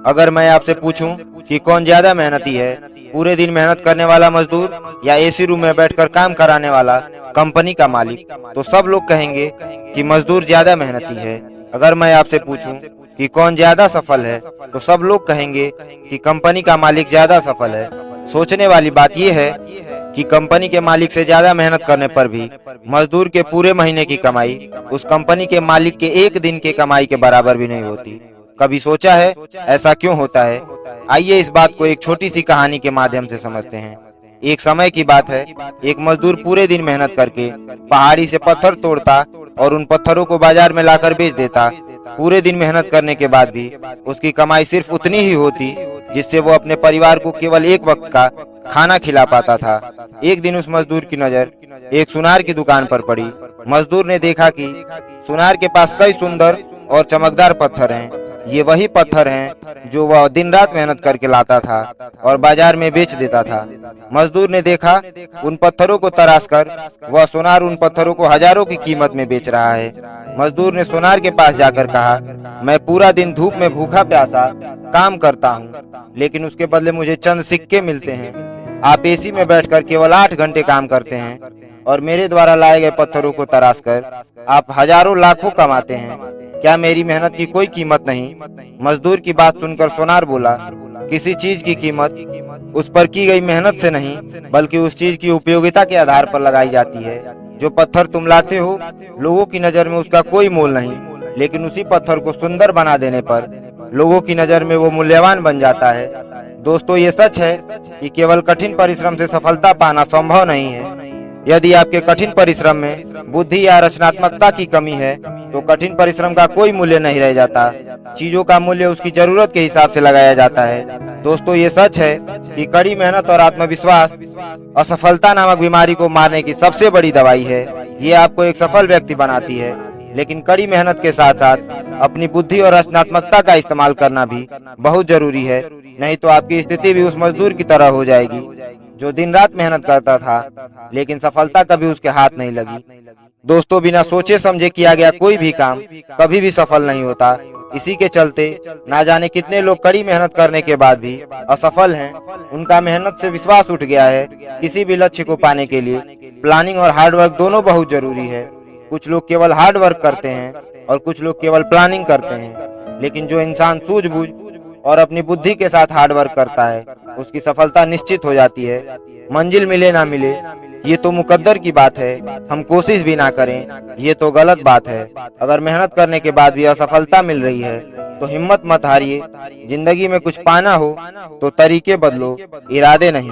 अगर मैं आपसे पूछूं कि कौन ज्यादा मेहनती है, पूरे दिन मेहनत करने वाला मजदूर या एसी रूम में बैठकर काम कराने वाला कंपनी का मालिक, तो सब लोग कहेंगे कि मजदूर ज्यादा मेहनती है। अगर मैं आपसे पूछूं कि कौन ज्यादा सफल है, तो सब लोग कहेंगे कि कंपनी का मालिक ज्यादा सफल है। सोचने वाली बात यह है कि कंपनी के मालिक से ज्यादा मेहनत करने पर भी मजदूर के पूरे महीने की कमाई उस कंपनी के मालिक के एक दिन के कमाई के बराबर भी नहीं होती। कभी सोचा है ऐसा क्यों होता है? आइए इस बात को एक छोटी सी कहानी के माध्यम से समझते हैं। एक समय की बात है, एक मजदूर पूरे दिन मेहनत करके पहाड़ी से पत्थर तोड़ता और उन पत्थरों को बाजार में लाकर बेच देता। पूरे दिन मेहनत करने के बाद भी उसकी कमाई सिर्फ उतनी ही होती जिससे वो अपने परिवार को केवल एक वक्त का खाना खिला पाता था। एक दिन उस मजदूर की नजर एक सुनार की दुकान पर पड़ी। मजदूर ने देखा कि सुनार के पास कई सुंदर और चमकदार पत्थर हैं। ये वही पत्थर हैं जो वह दिन रात मेहनत करके लाता था और बाजार में बेच देता था। मजदूर ने देखा उन पत्थरों को तराश कर वह सुनार उन पत्थरों को हजारों की कीमत में बेच रहा है। मजदूर ने सुनार के पास जाकर कहा, मैं पूरा दिन धूप में भूखा प्यासा काम करता हूँ, लेकिन उसके बदले मुझे चंद सिक्के मिलते हैं। आप एसी में बैठकर केवल 8 घंटे काम करते हैं और मेरे द्वारा लाए गए पत्थरों को तराश कर आप हजारों लाखों कमाते हैं। क्या मेरी मेहनत की कोई कीमत नहीं? मजदूर की बात सुनकर सोनार बोला, किसी चीज की कीमत उस पर की गई मेहनत से नहीं, बल्कि उस चीज की उपयोगिता के आधार पर लगाई जाती है। जो पत्थर तुम लाते हो, लोगों की नजर में उसका कोई मोल नहीं, लेकिन उसी पत्थर को सुंदर बना देने पर लोगों की नजर में वो मूल्यवान बन जाता है। दोस्तों, ये सच है कि केवल कठिन परिश्रम से सफलता पाना संभव नहीं है। यदि आपके कठिन परिश्रम में बुद्धि या रचनात्मकता की कमी है, तो कठिन परिश्रम का कोई मूल्य नहीं रह जाता। चीजों का मूल्य उसकी जरूरत के हिसाब से लगाया जाता है। दोस्तों, ये सच है कि कड़ी मेहनत और आत्मविश्वास असफलता नामक बीमारी को मारने की सबसे बड़ी दवाई है। ये आपको एक सफल व्यक्ति बनाती है, लेकिन कड़ी मेहनत के साथ साथ अपनी बुद्धि और रचनात्मकता का इस्तेमाल करना भी बहुत जरूरी है। नहीं तो आपकी स्थिति भी उस मजदूर की तरह हो जाएगी जो दिन रात मेहनत करता था, लेकिन सफलता कभी उसके हाथ नहीं लगी। दोस्तों, बिना सोचे समझे किया गया कोई भी काम कभी भी सफल नहीं होता। इसी के चलते ना जाने कितने लोग कड़ी मेहनत करने के बाद भी असफल हैं। उनका मेहनत से विश्वास उठ गया है। किसी भी लक्ष्य को पाने के लिए प्लानिंग और हार्डवर्क दोनों बहुत जरूरी है। कुछ लोग केवल हार्ड वर्क करते हैं और कुछ लोग केवल प्लानिंग करते हैं, लेकिन जो इंसान सूझबूझ और अपनी बुद्धि के साथ हार्ड वर्क करता है, उसकी सफलता निश्चित हो जाती है। मंजिल मिले ना मिले ये तो मुकद्दर की बात है, हम कोशिश भी ना करें ये तो गलत बात है। अगर मेहनत करने के बाद भी असफलता मिल रही है तो हिम्मत मत हारिए। जिंदगी में कुछ पाना हो तो तरीके बदलो, इरादे नहीं,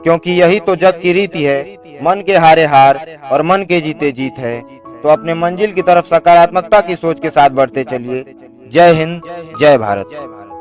क्योंकि यही तो जग की रीति है। मन के हारे हार और मन के जीते जीत है। तो अपने मंजिल की तरफ सकारात्मकता की सोच के साथ बढ़ते चलिए। जय हिंद, जय भारत।